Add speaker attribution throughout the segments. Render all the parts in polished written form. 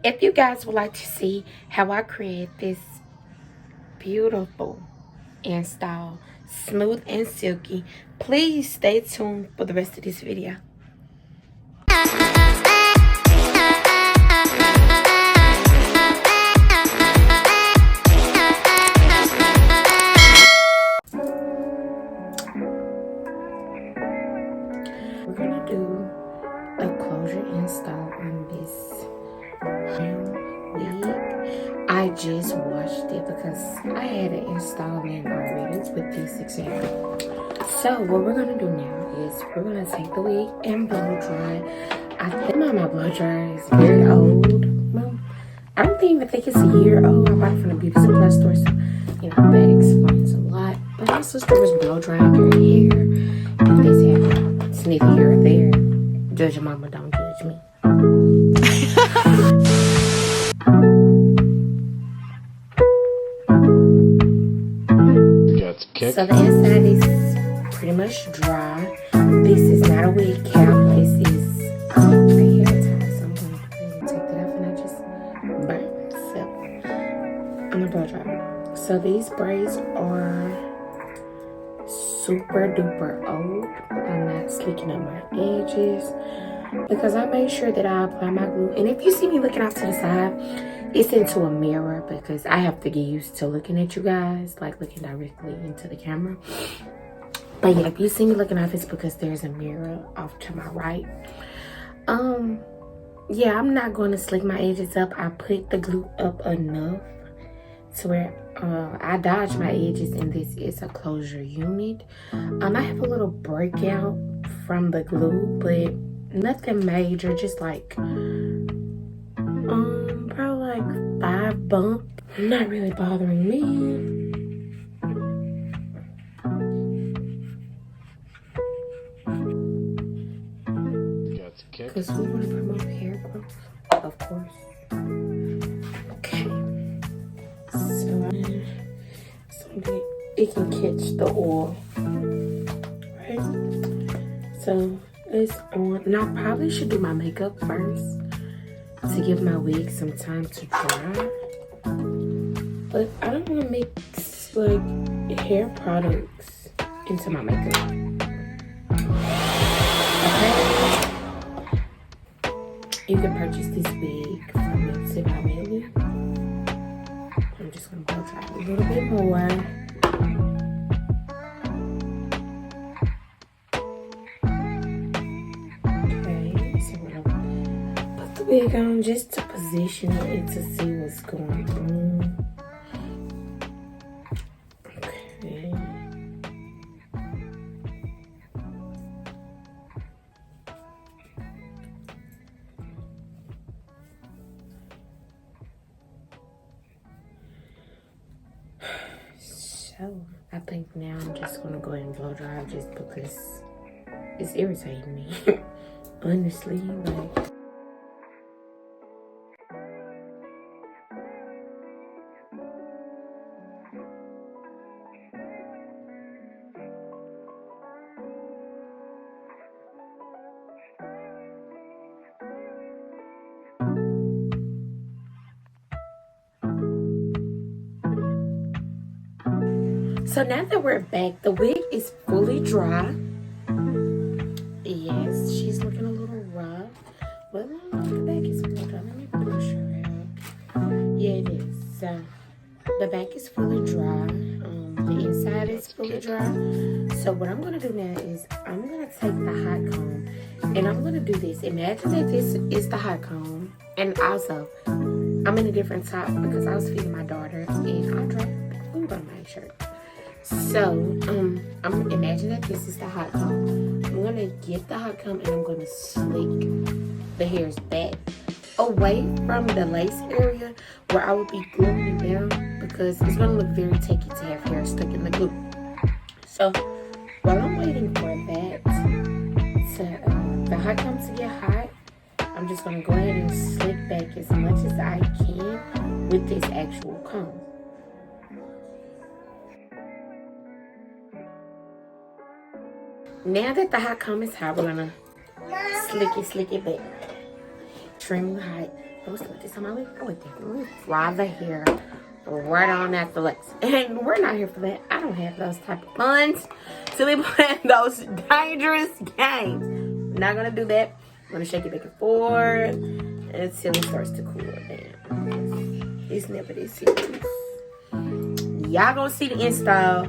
Speaker 1: If you guys would like to see how I create this beautiful install, smooth and silky, please stay tuned for the rest of this video. We're gonna do a closure install on this wig. I just washed it because I had it installed in already with this example. So what we're gonna do now is we're gonna take the wig and blow dry. I think my blow dryer is very old. Well, I don't even think it's a year old. I bought it from the beauty supply store, so you know that explains a lot. But my sister was blow drying her hair, and this happened. It's neither here or there. Judge your mama, don't judge me. So the inside is pretty much dry. This is not a wig cap. This is a hair tie. So I'm going to take that off and I just burn myself on the blow dryer. So these braids are super duper old. I'm not slicking up my edges because I made sure that I apply my glue. And if you see me looking off to the side, it's into a mirror because I have to get used to looking at you guys, like looking directly into the camera. But yeah, if you see me looking off, it's because there's a mirror off to my right. Yeah, I'm not going to slick my edges up. I put the glue up enough to where I dodge my edges, and this is a closure unit. I have a little breakout from the glue, but nothing major, just like probably like 5 bumps. Not really bothering me. Because we want to promote hair growth, of course. Okay. So that it can catch the oil. Right? So it's on. And I probably should do my makeup first to give my wig some time to dry. But I don't want to mix like hair products into my makeup. Okay. You can purchase this wig from Website by Millie. I'm just gonna blow dry a little bit more. Okay, so we're gonna put the wig on just to position it and to see what's going on. Okay. So I think now I'm just gonna go ahead and blow dry just because it's irritating me. Honestly, like. So now that we're back, the wig is fully dry. Yes, she's looking a little rough. But the back is fully dry. Let me push her out. Yeah, it is. So the back is fully dry. The inside is fully dry. So what I'm going to do now is I'm going to take the hot comb and I'm going to do this. Imagine that this is the hot comb. And also, I'm in a different top because I was feeding my daughter and I dropped food on my shirt. So, I'm imagine that this is the hot comb. I'm gonna get the hot comb and I'm gonna slick the hairs back away from the lace area where I will be gluing it down because it's gonna look very tacky to have hair stuck in the glue. So, while I'm waiting for that the hot comb to get hot, I'm just gonna go ahead and slick back as much as I can with this actual comb. Now that the hot comb is hot, we're gonna slick it back. Extremely hot. I was put this on my wig. I would definitely fry the hair right on at the legs. And we're not here for that. I don't have those type of funds to be playing those dangerous games. I'm not gonna do that. I'm gonna shake it back and forth until it starts to cool down. It's never this serious. Y'all gonna see the install.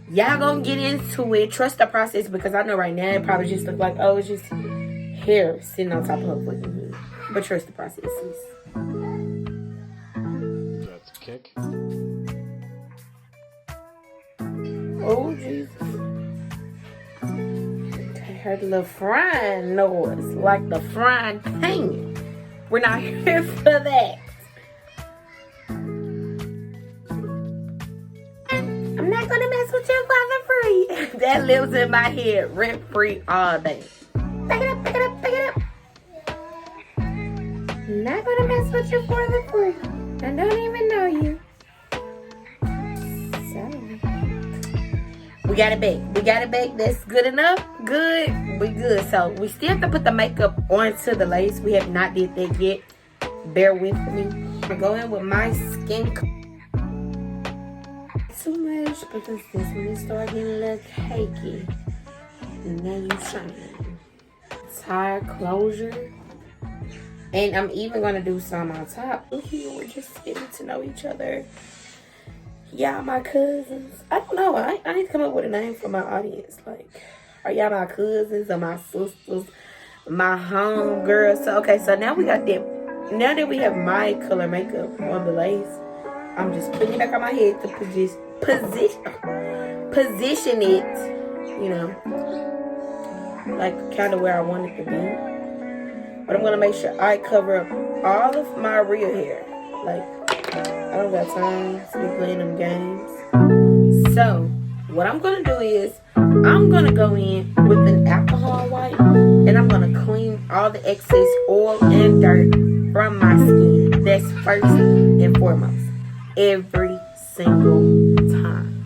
Speaker 1: Y'all gonna get into it. Trust the process, because I know right now it probably just look like, oh, it's just hair sitting on top of her fucking head. But trust the process, sis.
Speaker 2: That's a kick.
Speaker 1: Oh, Jesus. Okay, heard a little frying noise, like the frying pan. We're not here for that. I'm not gonna mess with your father free. That lives in my head rent free all day. Pick it up, pick it up, pick it up. Not gonna mess with your father free. I don't even know you. So we got it back. We got it back. That's good enough. Good. We good. So we still have to put the makeup onto the lace. We have not did that yet. Bear with me. I'm going with my skin too much, because this one is starting getting a little cakey. And now you shine. Tire closure. And I'm even gonna do some on top. Here we're just getting to know each other. Y'all my cousins. I don't know. I need to come up with a name for my audience. Like, are y'all my cousins or my sisters? My home girls? So okay, so now we got them. Now that we have my color makeup on the lace, I'm just putting it back on my head to position it, you know, like kind of where I want it to be. But I'm gonna make sure I cover up all of my real hair. Like, I don't got time to be playing them games. So what I'm gonna do is I'm gonna go in with an alcohol wipe, and I'm gonna clean all the excess oil and dirt from my skin. That's first and foremost. Every single time.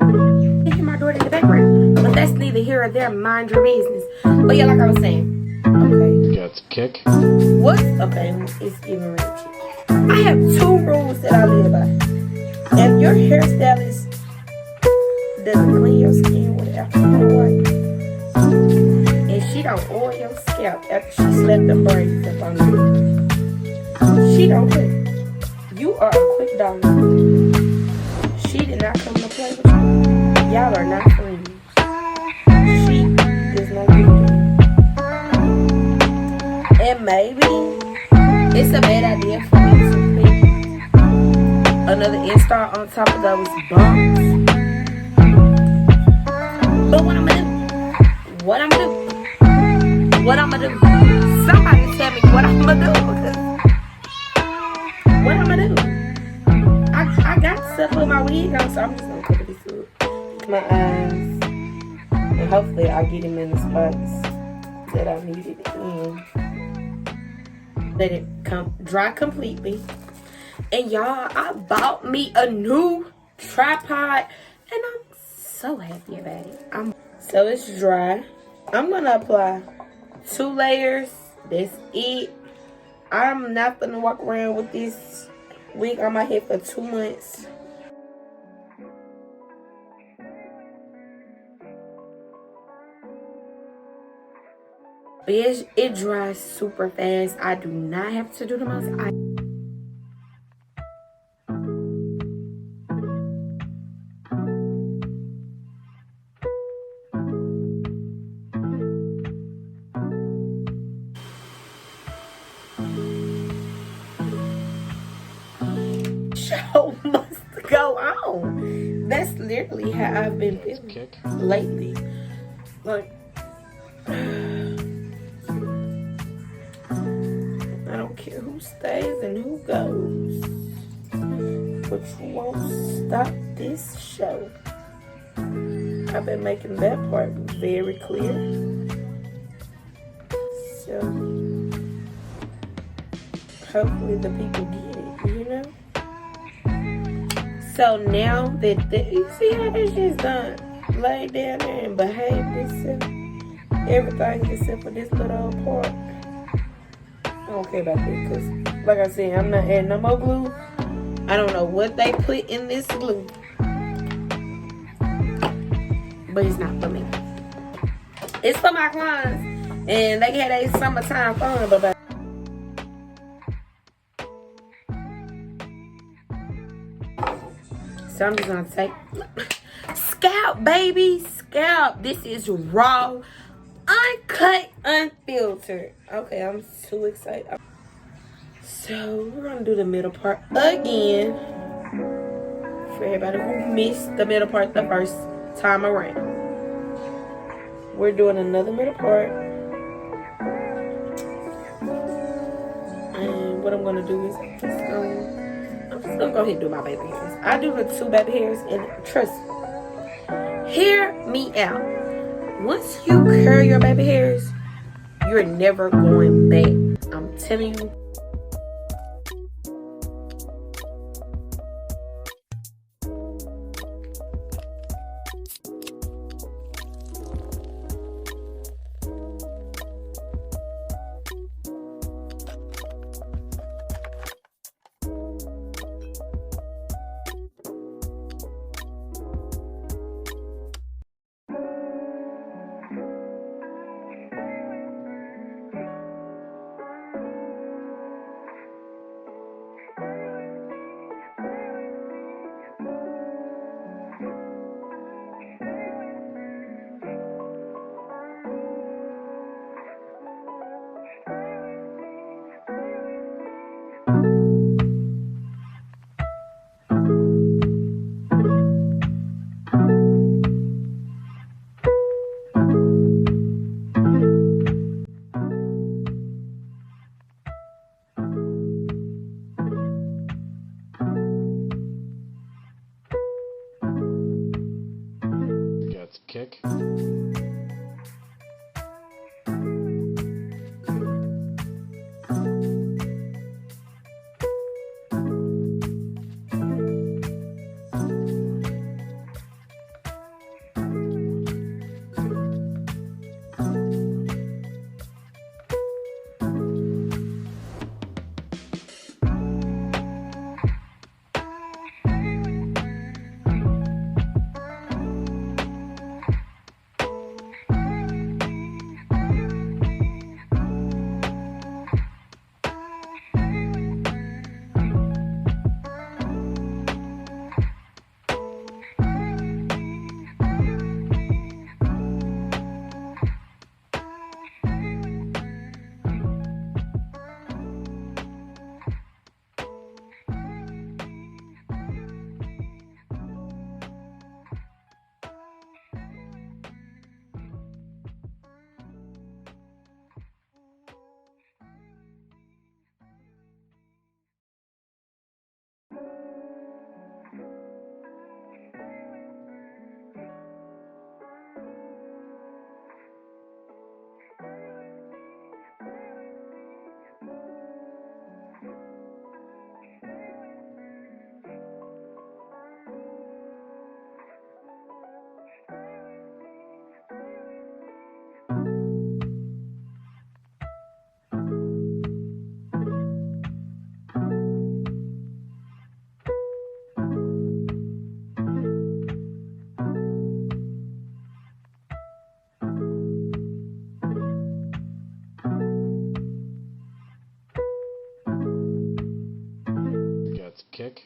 Speaker 1: You hear my daughter in the background, but that's neither here or there. Mind your business. But yeah, like I was saying. Okay.
Speaker 2: Got some kick.
Speaker 1: What? Okay, it's giving real kick. I have 2 rules that I live by. If your hairstylist doesn't clean your skin with alcohol wipe, and she don't oil your scalp after she slapped the braids up on you, she don't quit. You are a quick dog. She did not come to play with you. Y'all are not friends. She does not give you. And maybe it's a bad idea for me to put another install on top of those bumps. But what I'm gonna do? What I'm gonna do? What I'm gonna do? Somebody tell me what I'm gonna do, because what I'm gonna do? I got stuff with my wig on, so I'm just gonna cover this up. My eyes. And hopefully I'll get him in the spots that I need it in. Let it dry completely. And y'all, I bought me a new tripod, and I'm so happy about it. So it's dry. I'm gonna apply 2 layers. That's it. I'm not gonna walk around with this wig on my head for 2 months. But it dries super fast. I do not have to do the most. Show must go on. That's literally how I've been feeling lately. Like, I don't care who stays and who goes, but you won't stop this show. I've been making that part very clear. So hopefully the people get it, you know? So now that you see how this shit's done, lay down there and behave itself, everything except for this little old part. don't care about that because, like I said, I'm not adding no more glue. I don't know what they put in this glue, but it's not for me. It's for my clients, and they had a summertime fun, but so I'm just gonna take scalp, baby, scalp. This is raw, uncut, unfiltered. Okay, I'm too excited. So we're gonna do the middle part again for everybody who missed the middle part the first time around. We're doing another middle part, and what I'm gonna do is I'm just gonna go ahead and do my baby hairs. I do the 2 baby hairs, and trust me, hear me out. Once you curl your baby hairs, you're never going back. I'm telling you.
Speaker 2: Kick. Kick.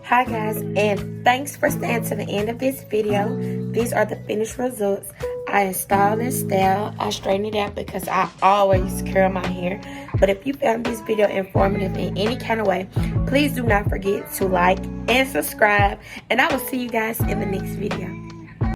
Speaker 1: Hi guys, and thanks for staying to the end of this video. These are the finished results. I installed and styled. I straightened it out because I always curl my hair. But if you found this video informative in any kind of way, please do not forget to like and subscribe. And I will see you guys in the next video.